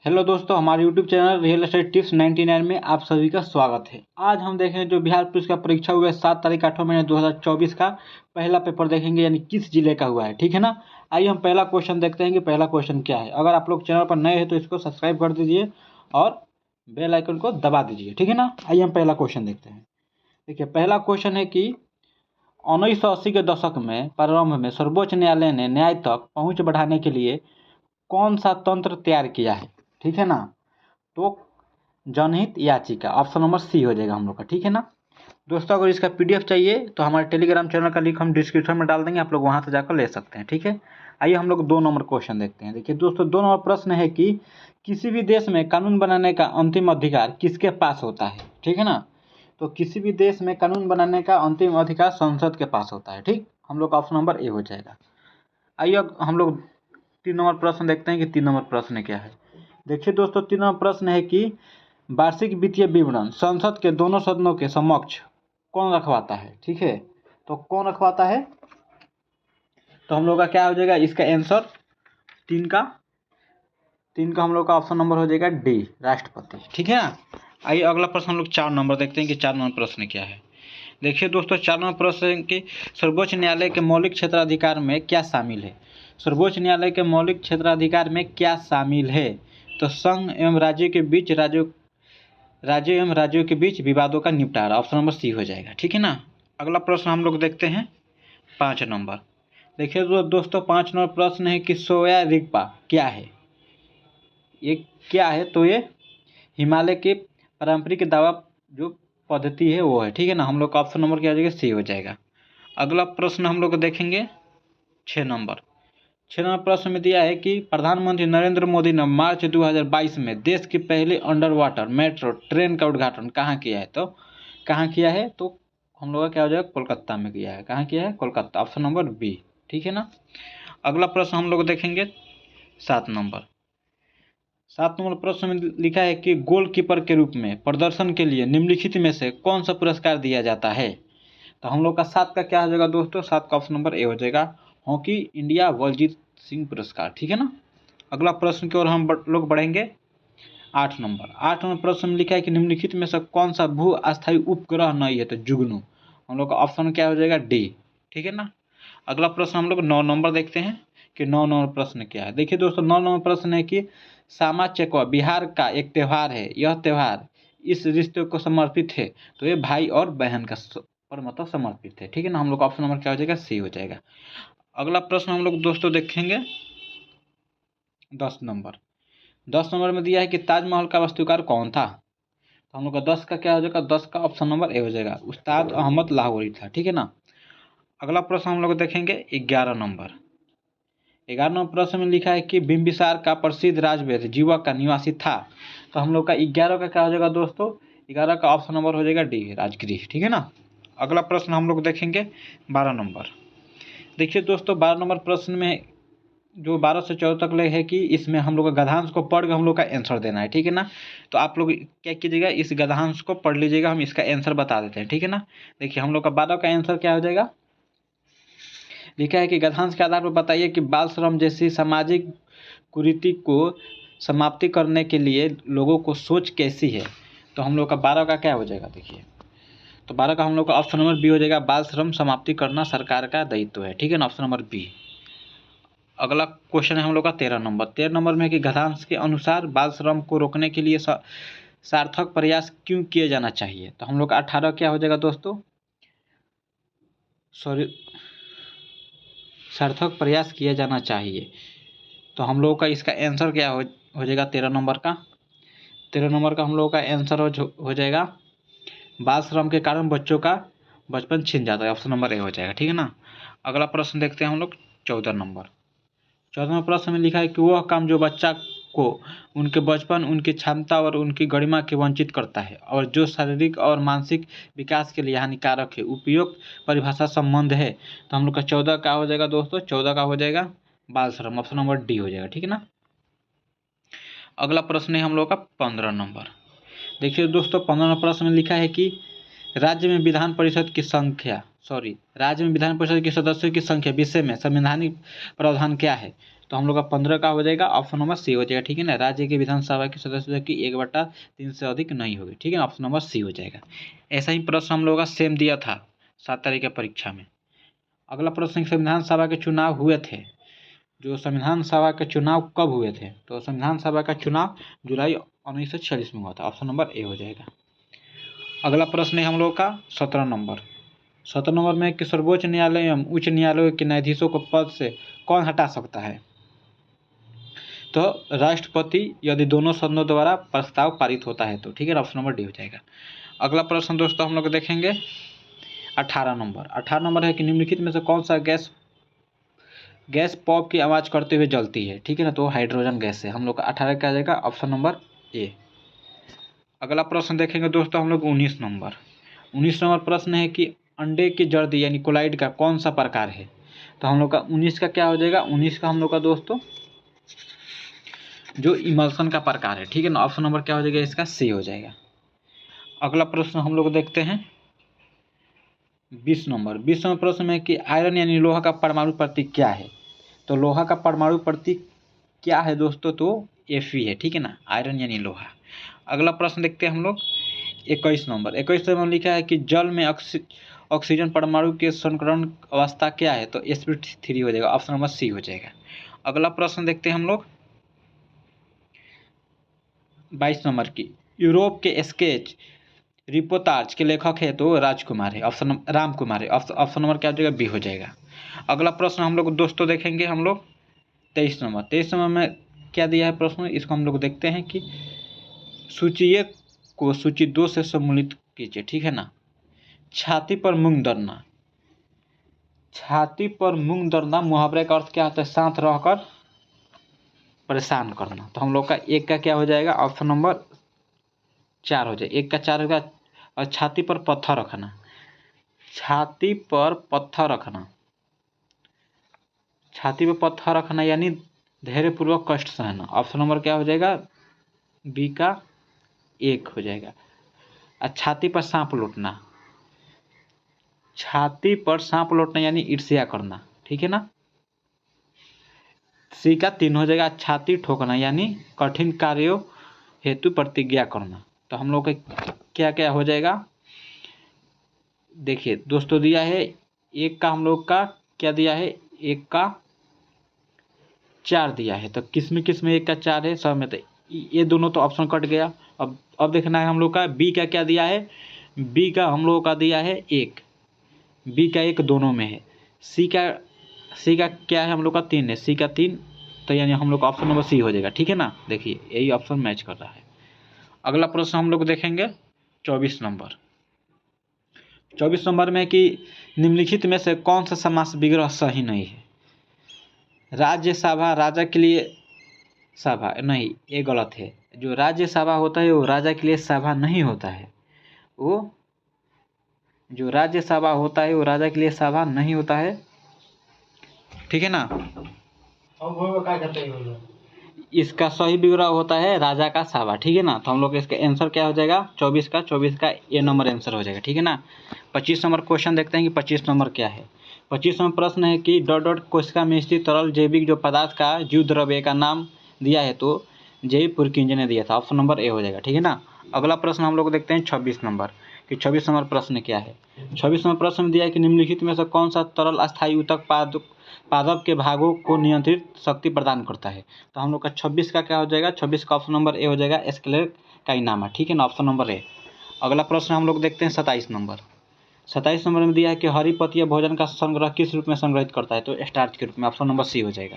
Hello दोस्तों, हमारे YouTube channel real estate tips 99 में आप सभी का स्वागत है। आज हम देखेंगे जो बिहार पुलिस का परीक्षा हुआ है 7 तारीख 8वां महीने 2024 का पहला पेपर देखेंगे, यानी किस जिले का हुआ है। ठीक है ना। आइए हम पहला क्वेश्चन देखते हैं कि पहला क्वेश्चन क्या है। अगर आप लोग चैनल पर नए हैं तो इसको सब्सक्राइब कर दीजिए और बेल आइकन को दबा दीजिए। ठीक है ना। आइए हम पहला क्वेश्चन देखते हैं। देखिए, पहला क्वेश्चन है कि 1980 के दशक में प्रारंभ में सर्वोच्च न्यायालय ने न्याय तक पहुंच बढ़ाने के लिए कौन सा तंत्र तैयार किया है। ठीक है ना। तो जनहित याचिका, ऑप्शन नंबर सी हो जाएगा हम लोग का। ठीक है ना दोस्तों। अगर इसका पीडीएफ चाहिए तो हमारे टेलीग्राम चैनल का लिंक हम डिस्क्रिप्शन में डाल देंगे, आप लोग वहां से जाकर ले सकते हैं। ठीक है। आइए हम लोग 2 नंबर क्वेश्चन देखते हैं। देखिए दोस्तों, 2 नंबर प्रश्न है कि किसी भी देश में कानून बनाने का अंतिम अधिकार किसके पास होता है। ठीक है ना। तो किसी भी देश में कानून बनाने का अंतिम अधिकार संसद के पास होता है। ठीक, हम लोग का ऑप्शन नंबर ए हो जाएगा। आइए अब हम लोग 3 नंबर प्रश्न देखते हैं कि 3 नंबर प्रश्न क्या है। देखिए दोस्तों, 3 नंबर प्रश्न है कि वार्षिक वित्तीय विवरण संसद के दोनों सदनों के समक्ष कौन रखवाता है। ठीक है। तो कौन रखवाता है, तो हम लोग का क्या हो जाएगा इसका आंसर 3 का हम लोग का ऑप्शन नंबर हो जाएगा डी, राष्ट्रपति। ठीक है ना। आइए अगला प्रश्न हम लोग 4 नंबर देखते हैं कि 4 नंबर प्रश्न क्या है। देखिए दोस्तों, 4 नंबर प्रश्न के सर्वोच्च न्यायालय के मौलिक क्षेत्राधिकार में क्या शामिल है। सर्वोच्च न्यायालय के मौलिक क्षेत्राधिकार में क्या शामिल है। तो संघ एवं राज्यों के बीच विवादों का निपटारा, ऑप्शन नंबर सी हो जाएगा। ठीक है ना। अगला प्रश्न हम लोग देखते हैं 5 नंबर। देखिए दोस्तों, 5 नंबर प्रश्न है कि सोया रिगपा क्या है। ये क्या है, तो ये हिमालय के पारंपरिक दावा जो पद्धति है वो है। ठीक है ना। हम लोग का ऑप्शन नंबर क्या हो जाएगा, सी हो जाएगा। अगला प्रश्न हम लोग देखेंगे 6 नंबर। 6 नंबर प्रश्न में दिया है कि प्रधानमंत्री नरेंद्र मोदी ने मार्च 2022 में देश की पहली अंडर वाटर मेट्रो ट्रेन का उद्घाटन कहाँ किया है। तो कहाँ किया है, तो हम लोग का क्या हो जाएगा, कोलकाता में किया है। कहाँ किया है, कोलकाता, ऑप्शन नंबर बी। ठीक है ना। अगला प्रश्न हम लोग देखेंगे 7 नंबर। 7 नंबर प्रश्न में लिखा है कि गोलकीपर के रूप में प्रदर्शन के लिए निम्नलिखित में से कौन सा पुरस्कार दिया जाता है। तो हम लोग का 7 का क्या हो जाएगा दोस्तों, 7 का ऑप्शन नंबर ए हो जाएगा, हॉकी इंडिया बलजीत सिंह पुरस्कार। ठीक है ना। अगला प्रश्न की ओर हम लोग बढ़ेंगे 8 नंबर। 8 नंबर प्रश्न में लिखा है कि निम्नलिखित में से कौन सा भू अस्थायी उपग्रह नहीं है। तो जुगनू, हम लोग का ऑप्शन क्या हो जाएगा, डी। ठीक है ना। अगला प्रश्न हम लोग 9 नंबर देखते हैं कि 9 नंबर प्रश्न क्या है। देखिए दोस्तों, 9 नंबर प्रश्न है कि सामा चकेवा बिहार का एक त्यौहार है, यह त्यौहार इस रिश्ते को समर्पित है। तो ये भाई और बहन का पर मतलब समर्पित है। ठीक है ना। हम लोग का ऑप्शन नंबर क्या हो जाएगा, सी हो जाएगा। अगला प्रश्न हम लोग दोस्तों देखेंगे 10 नंबर। 10 नंबर में दिया है कि ताजमहल का वास्तुकार कौन था। तो हम लोग का 10 का क्या हो जाएगा, 10 का ऑप्शन नंबर ए हो जाएगा, उस्ताद अहमद लाहौरी था। ठीक है ना। अगला प्रश्न हम लोग देखेंगे 11 नंबर। 11 नंबर प्रश्न में लिखा है कि बिंबिसार का प्रसिद्ध राजवेद जीवक का निवासी था। तो हम लोग का 11 का क्या हो जाएगा दोस्तों, 11 का ऑप्शन नंबर हो जाएगा डी, राजगृह। ठीक है ना। अगला प्रश्न हम लोग देखेंगे 12 नंबर। देखिए दोस्तों, 12 नंबर प्रश्न में जो 12 से 14 तक ले है कि इसमें हम लोग का गद्यांश को पढ़ के हम लोग का आंसर देना है। ठीक है ना। तो आप लोग क्या कीजिएगा, इस गद्यांश को पढ़ लीजिएगा, हम इसका आंसर बता देते हैं। ठीक है ना। देखिए हम लोग का 12 का आंसर क्या हो जाएगा, लिखा है कि गद्यांश के आधार पर बताइए कि बाल श्रम जैसी सामाजिक कुरीति को समाप्ति करने के लिए लोगों को सोच कैसी है। तो हम लोग का 12 का क्या हो जाएगा, देखिए तो 12 का हम लोग का ऑप्शन नंबर बी हो जाएगा, बाल श्रम समाप्ति करना सरकार का दायित्व है। ठीक है ना, ऑप्शन नंबर बी। अगला क्वेश्चन है हम लोग का 13 नंबर। 13 नंबर में कि गद्यांश के अनुसार बाल श्रम को रोकने के लिए सार्थक प्रयास क्यों किए जाना चाहिए। तो हम लोग का 18 क्या हो जाएगा दोस्तों, सॉरी, सार्थक प्रयास किया जाना चाहिए। तो हम लोग का इसका आंसर क्या हो जाएगा 13 नंबर का। 13 नंबर का हम लोग का आंसर हो जाएगा, बाल श्रम के कारण बच्चों का बचपन छिन जाता है, ऑप्शन नंबर ए हो जाएगा। ठीक है ना। अगला प्रश्न देखते हैं हम लोग 14 नंबर। 14वें प्रश्न में लिखा है कि वह काम जो बच्चा को उनके बचपन, उनकी क्षमता और उनकी गरिमा के वंचित करता है और जो शारीरिक और मानसिक विकास के लिए हानिकारक है, उपयुक्त परिभाषा संबंध है। तो हम लोग का 14 का हो जाएगा दोस्तों, 14 का हो जाएगा बाल श्रम, ऑप्शन नंबर डी हो जाएगा। ठीक है ना। अगला प्रश्न है हम लोग का 15 नंबर। देखिए दोस्तों, 15 प्रश्न में लिखा है कि राज्य में विधान परिषद की संख्या राज्य में विधान परिषद के सदस्यों की संख्या विषय में संवैधानिक प्रावधान क्या है? तो हम लोग का 15 का हो जाएगा, ऑप्शन नंबर सी हो जाएगा। ठीक है ना, राज्य के विधानसभा के सदस्यों की 1/3 से अधिक नहीं होगी। ठीक है ना, ऑप्शन नंबर सी हो जाएगा। ऐसा ही प्रश्न हम लोग का सेम दिया था 7 तारीख की परीक्षा में। अगला प्रश्न, संविधान सभा के चुनाव हुए थे, जो संविधान सभा के चुनाव कब हुए थे? तो संविधान सभा का चुनाव जुलाई 1946 में हुआ था। ऑप्शन नंबर ए हो जाएगा। अगला प्रश्न है हम लोग का 17 नंबर। 17 नंबर में कि सर्वोच्च न्यायालय एवं उच्च न्यायालय के न्यायाधीशों को पद से कौन हटा सकता है? तो राष्ट्रपति, यदि दोनों सदनों द्वारा प्रस्ताव पारित होता है तो। ठीक है, ऑप्शन नंबर डी हो जाएगा। अगला प्रश्न दोस्तों हम लोग देखेंगे 18 नंबर। 18 नंबर है कि निम्नलिखित में से कौन सा गैस पॉप की आवाज़ करते हुए जलती है? ठीक है ना, तो हाइड्रोजन गैस है। हम लोग का 18 का आ जाएगा, ऑप्शन नंबर ए। अगला प्रश्न देखेंगे दोस्तों हम लोग 19 नंबर। 19 नंबर प्रश्न है कि अंडे की जर्दी यानी कोलाइड का कौन सा प्रकार है? तो हम लोग का 19 का क्या हो जाएगा? 19 का हम लोग का दोस्तों जो इमल्सन का प्रकार है। ठीक है ना, ऑप्शन नंबर क्या हो जाएगा? इसका सी हो जाएगा। अगला प्रश्न हम लोग देखते हैं 20 नंबर। 20 नंबर प्रश्न में कि आयरन यानी लोहा का परमाणु प्रतीक क्या है? तो लोहा का परमाणु प्रतीक क्या है दोस्तों? तो Fe है। ठीक है ना, आयरन यानी लोहा। अगला प्रश्न देखते हैं हम लोग 21 नंबर। 21 नंबर लिखा है कि जल में ऑक्सीजन परमाणु के संकरण अवस्था क्या है? तो sp3 हो जाएगा, ऑप्शन नंबर सी हो जाएगा। अगला प्रश्न देखते हैं हम लोग 22 नंबर की, यूरोप के स्केच रिपोर्टाज के लेखक है तो राजकुमार है, ऑप्शन राम कुमार है। ऑप्शन नंबर क्या हो जाएगा? बी हो जाएगा। अगला प्रश्न हम लोग दोस्तों देखेंगे हम लोग 23 नंबर। 23 नंबर में क्या दिया है प्रश्न? इसको हम लोग देखते हैं कि सूची 1 को सूची 2 से सम्मिलित कीजिए। ठीक है ना, छाती पर मूंग दरना। छाती पर मूंग दरना मुहावरे का अर्थ क्या होता है? शांत रहकर परेशान करना। तो हम लोग का 1 का क्या हो जाएगा? ऑप्शन नंबर 4 हो जाए। 1 का 4 होगा। और छाती पर पत्थर रखना, छाती पर पत्थर रखना, छाती पर पत्थर रखना यानी धैर्यपूर्वक कष्ट सहना। ऑप्शन नंबर क्या हो जाएगा? बी का 1 हो जाएगा। और छाती पर सांप लौटना, छाती पर सांप लौटना यानी ईर्ष्या करना। ठीक है ना, सी का 3 हो जाएगा। छाती ठोकना यानी कठिन कार्यों हेतु प्रतिज्ञा करना। तो हम लोग का क्या क्या हो जाएगा? देखिए दोस्तों दिया है 1 का, हम लोग का क्या दिया है? 1 का 4 दिया है। तो किस में 1 का 4 है? सब में। तो ये दोनों तो ऑप्शन कट गया। अब देखना है हम लोग का बी का क्या दिया है? बी का हम लोगों का दिया है 1, बी का 1 दोनों में है। सी का क्या है? हम लोग का 3 है, सी का 3। तो यानी हम लोग का ऑप्शन नंबर सी हो जाएगा। ठीक है ना, देखिए यही ऑप्शन मैच कर रहा है। अगला प्रश्न हम लोग देखेंगे 24 नंबर। 24 नंबर में कि निम्नलिखित में से कौन सा समास विग्रह सही नहीं है? राज्यसभा राजा के लिए सभा नहीं, ये गलत है। जो राज्यसभा होता है वो राजा के लिए सभा नहीं होता है। वो जो राज्यसभा होता है वो राजा के लिए सभा नहीं होता है। ठीक है ना, इसका सही विग्रह होता है राजा का सभा। ठीक है ना, तो हम लोग इसका आंसर क्या हो जाएगा? 24 का ए नंबर आंसर हो जाएगा। ठीक है ना। 25 नंबर क्वेश्चन देखते हैं कि 25 नंबर क्या है। 25 नंबर प्रश्न है कि डॉट डॉट कोशिका में स्थित तरल जैविक जो पदार्थ का जीव द्रव्य का नाम दिया है तो जैव पुरकिंज ने दिया था। ऑप्शन नंबर ए हो जाएगा। ठीक है ना। अगला प्रश्न हम लोग देखते हैं 26 नंबर कि 26 नंबर प्रश्न क्या है। 26 नंबर प्रश्न में दिया है कि निम्नलिखित में से कौन सा तरल अस्थायी ऊतक पादप के भागों को नियंत्रित शक्ति प्रदान करता है? तो हम लोग का 26 का क्या हो जाएगा? 26 का ऑप्शन नंबर ए हो जाएगा, एस्केलेट काइनामा। ठीक है ना, ऑप्शन नंबर ए। अगला प्रश्न हम लोग देखते हैं 27 नंबर। 27 नंबर में दिया है कि हरी पत्तियां भोजन का संग्रह किस रूप में संग्रहित करता है? तो स्टार्च के रूप में। ऑप्शन नंबर सी हो जाएगा।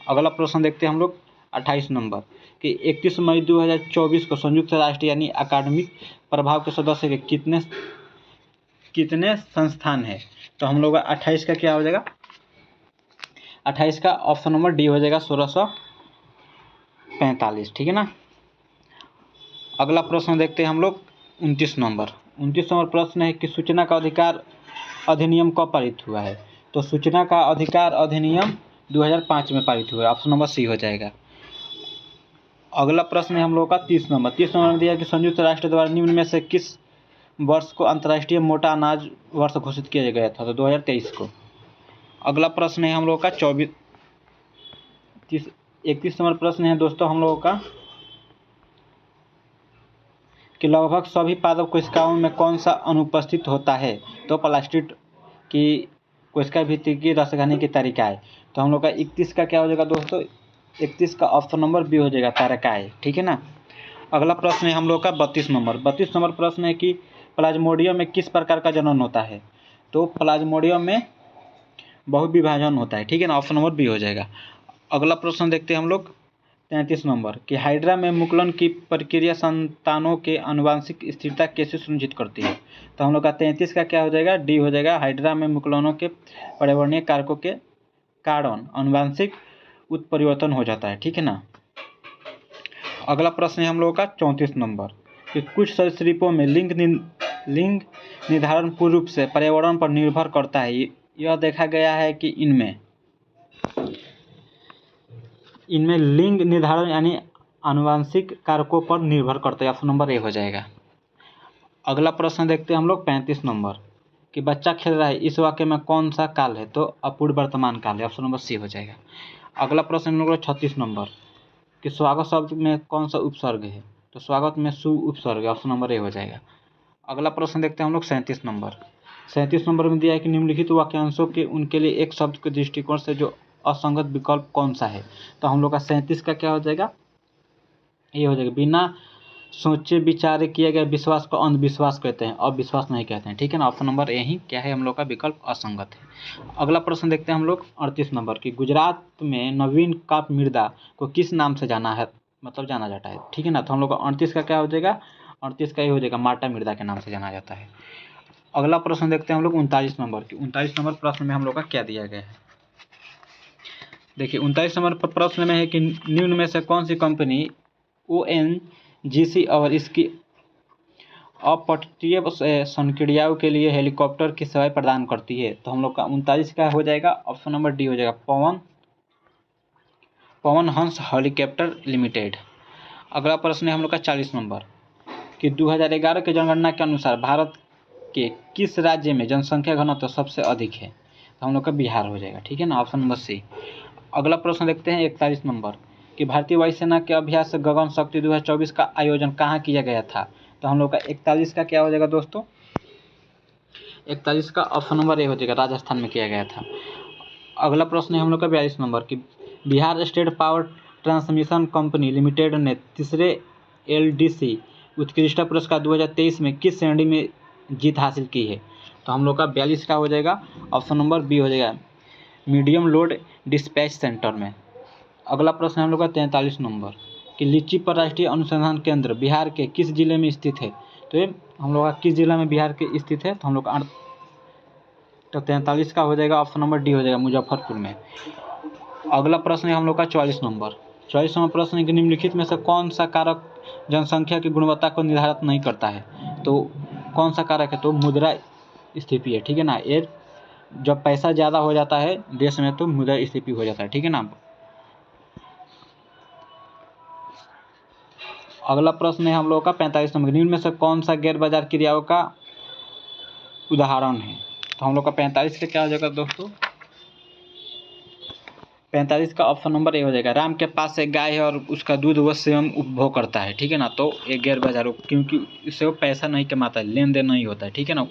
अगला प्रश्न देखते हैं हम लोग 28 नंबर कि 31 मई 2024 को संयुक्त राष्ट्र यानी अकादमिक प्रभाव के सदस्य के कितने संस्थान है? तो हम लोग 28 का क्या हो जाएगा? 28 का ऑप्शन नंबर डी हो जाएगा, 1645। ठीक है ना। अगला प्रश्न देखते हैं हम लोग 29 नंबर। 29 नंबर प्रश्न है कि सूचना का अधिकार अधिनियम कब पारित हुआ है? तो सूचना का अधिकार अधिनियम 2005 में पारित हुआ है। ऑप्शन नंबर सी हो जाएगा। अगला प्रश्न है हम लोग का 30 नंबर। 30 नंबर में दिया है कि संयुक्त राष्ट्र द्वारा निम्न में से किस वर्ष को अंतर्राष्ट्रीय मोटा अनाज वर्ष घोषित किया गया था? तो 2023 को। अगला प्रश्न है हम लोग का 31 नंबर प्रश्न है दोस्तों हम लोगों का कि लगभग सभी पादप कोशिकाओं में कौन सा अनुपस्थित होता है? तो प्लास्टिड की कोशिका भित्ति की रसघनी की तरीका है। तो हम लोग का 31 का क्या हो जाएगा दोस्तों? 31 का ऑप्शन नंबर बी हो जाएगा, तारकाए। ठीक है ना। अगला प्रश्न है हम लोग का 32 नंबर। 32 नंबर प्रश्न है कि प्लाज्मोडियम में किस प्रकार का जनन होता है? तो प्लाज्मोडियम में बहुविभाजन होता है। ठीक है ना, ऑप्शन नंबर बी हो जाएगा। अगला प्रश्न देखते हैं हम लोग 33 नंबर कि हाइड्रा में मुकुलन की प्रक्रिया संतानों के आनुवंशिक स्थिरता कैसे सुनिश्चित करती है? तो हम लोग का 33 का क्या हो जाएगा? डी हो जाएगा। हाइड्रा में मुकुलनों के पर्यावरणीय कारकों के कारण आनुवंशिक उत्परिवर्तन हो जाता है। ठीक है ना। अगला प्रश्न है हम लोगों का 34 नंबर कि कुछ सरीसृपों में लिंग निर्धारण पूर्ण रूप से पर्यावरण पर निर्भर करता है। यह देखा गया है कि इनमें लिंग निर्धारण यानी आनुवंशिक कारकों पर निर्भर करता है। ऑप्शन नंबर ए हो जाएगा। अगला प्रश्न देखते हैं हम लोग 35 नंबर कि बच्चा खेल रहा है, इस वाक्य में कौन सा काल है? तो अपूर्ण वर्तमान काल है। ऑप्शन नंबर सी हो जाएगा। अगला प्रश्न हम लोग 36 नंबर कि स्वागत शब्द में कौन सा उपसर्ग है? तो स्वागत में सु उपसर्ग है। ऑप्शन नंबर ए हो जाएगा। अगला प्रश्न देखते हैं हम लोग 37 नंबर। 37 नंबर में दिया है कि निम्नलिखित वाक्यांशों के उनके लिए एक शब्द के दृष्टिकोण से जो असंगत विकल्प कौन सा है? तो हम लोग का 37 का क्या हो जाएगा? ये हो जाएगा। बिना सोचे विचारे किया गया विश्वास को अंधविश्वास कहते हैं, अविश्वास नहीं कहते हैं। ठीक है ना। ऑप्शन नंबर ए ही क्या है हम लोग का विकल्प असंगत है। अगला प्रश्न देखते हैं हम लोग 38 नंबर की गुजरात में नवीन काप मृदा को किस नाम से जाना जाता है? ठीक है ना। तो हम लोग का 38 का क्या हो जाएगा? 38 का ये हो जाएगा, माटा मृदा के नाम से जाना जाता है। अगला प्रश्न देखते हैं हम लोग 39 नंबर की। 39 नंबर प्रश्न में हम लोग का क्या दिया गया है? देखिए 39 नंबर प्रश्न में है कि निम्न में से कौन सी कंपनी ONGC और इसकी अपतटीय संक्रियाओं के लिए हेलीकॉप्टर की सेवाएं प्रदान करती है? तो हम लोग का 39 का हो जाएगा, ऑप्शन नंबर डी हो जाएगा, पवन हंस हेलीकॉप्टर लिमिटेड। अगला प्रश्न है हम लोग का 40 नंबर कि 2011 की जनगणना के अनुसार भारत के किस राज्य में जनसंख्या घनत्व सबसे अधिक है? तो हम लोग का बिहार हो जाएगा। ठीक है ना। Option number C. अगला प्रश्न देखते हैं 41 नंबर कि भारतीय वायुसेना के अभ्यास गगन शक्ति 2024 का आयोजन कहाँ किया गया था? तो हम लोग का 41 का क्या हो जाएगा दोस्तों? 41 का ऑप्शन नंबर ए हो जाएगा, राजस्थान में किया गया था। अगला प्रश्न है हम लोग का 42 नंबर कि Bihar state power transmission company limited ने तीसरे LDC उत्कृष्टता पुरस्कार 2023 में किस श्रेणी में जीत हासिल की है? तो हम लोग का 42 का हो जाएगा, ऑप्शन नंबर बी हो जाएगा, मीडियम लोड डिस्पैच सेंटर में। अगला प्रश्न हम लोग का 43 नंबर कि लीची पर राष्ट्रीय अनुसंधान केंद्र बिहार के किस जिले में स्थित है? तो ये हम लोग का किस जिला में बिहार के स्थित है? तो हम लोग का 43 का हो जाएगा, ऑप्शन नंबर डी हो जाएगा, मुजफ्फरपुर में। अगला प्रश्न है हम लोग का 44 नंबर। 44 नंबर प्रश्न है कि निम्नलिखित में से कौन सा कारक जनसंख्या की गुणवत्ता को निर्धारित नहीं करता है? तो कौन सा कारक है? तो मुद्रास्फीति है। ठीक है ना। ये जब पैसा ज़्यादा हो जाता है देश में तो मुद्रास्फीति हो जाता है। ठीक है ना। अगला प्रश्न है हम लोग का 45 नंबर, निम्न में से कौन सा गैर बाजार क्रियाओं का उदाहरण है? तो हम लोग का 45 का क्या हो जाएगा दोस्तों? 45 का ऑप्शन नंबर ए हो जाएगा, राम के पास एक गाय है और उसका दूध वो स्वयं उपभोग करता है। ठीक है ना। तो एक गैर बाजार, क्योंकि इससे वो पैसा नहीं कमाता है, लेन देन नहीं होता है। ठीक है ना।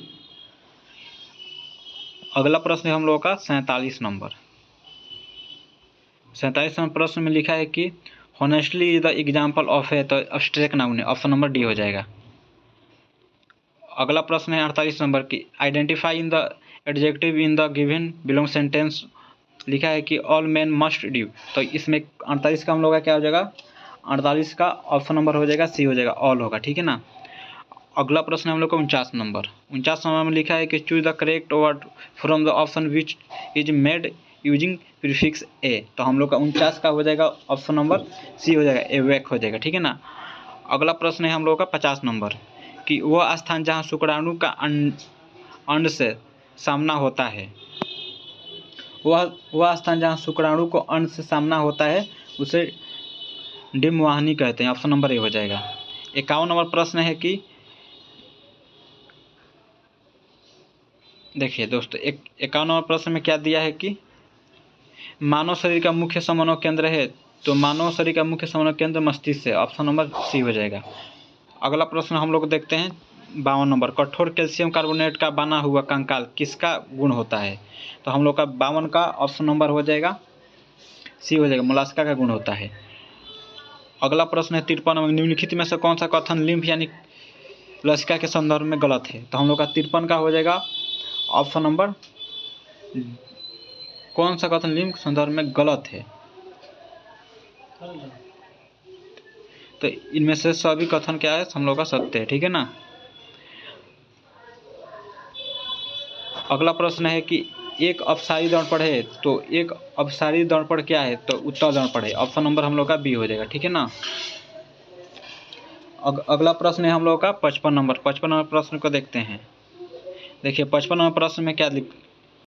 अगला प्रश्न है हम लोग का 47 नंबर। 47 नंबर प्रश्न में लिखा है कि honestly is the example of है, तो एब्स्ट्रैक्ट नाउन है। ऑप्शन नंबर डी हो जाएगा। अगला प्रश्न है 48 नंबर की identify in the adjective in the given belong sentence. लिखा है कि ऑल मैन मस्ट ड्यू, तो इसमें 48 का हम लोग का क्या हो जाएगा? 48 का ऑप्शन नंबर हो जाएगा सी हो जाएगा, ऑल होगा। ठीक है ना। अगला प्रश्न हम लोग का 49 नंबर। 49 नंबर में लिखा है कि choose the correct word from the option which is made using prefix a. तो हम लोग का 49 का हो जाएगा, ऑप्शन नंबर सी हो जाएगा, एवेक हो जाएगा। ठीक है ना। अगला प्रश्न है हम लोग का 50 नंबर कि वह स्थान जहाँ शुक्राणु का अंड से सामना होता है, वह स्थान जहाँ शुक्राणु को अंड से सामना होता है उसे डिम्बवाहिनी कहते हैं। ऑप्शन नंबर ए हो जाएगा। 51 नंबर प्रश्न है कि देखिए दोस्तों, 51वां प्रश्न में क्या दिया है कि मानव शरीर का मुख्य समन्वय केंद्र है, तो मानव शरीर का मुख्य समन्वय केंद्र मस्तिष्क है, ऑप्शन नंबर सी हो जाएगा। अगला प्रश्न हम लोग देखते हैं 52 नंबर, कठोर कैल्शियम कार्बोनेट का बना हुआ कंकाल किसका गुण होता है, तो हम लोग का 52 का ऑप्शन नंबर हो जाएगा सी हो जाएगा, मोलास्का का गुण होता है। अगला प्रश्न है 53 में, निम्नलिखित में से कौन सा कथन लिम्फ यानी लसिका के संदर्भ में गलत है, तो हम लोग का 53 का हो जाएगा ऑप्शन नंबर, कौन सा कथन लिम्फ संदर्भ में गलत है, तो इनमें से सभी कथन क्या है हम लोग का सत्य है, ठीक है ना। अगला प्रश्न है कि एक अपसारी दर्पण है, तो एक अपसारी दर्पण क्या है, तो उत्तल दर्पण है, ऑप्शन नंबर हम लोग का बी हो जाएगा, ठीक है ना। अगला प्रश्न है हम लोग का 55 नंबर, 55 नंबर प्रश्न को देखते हैं। देखिए 55 नंबर प्रश्न में क्या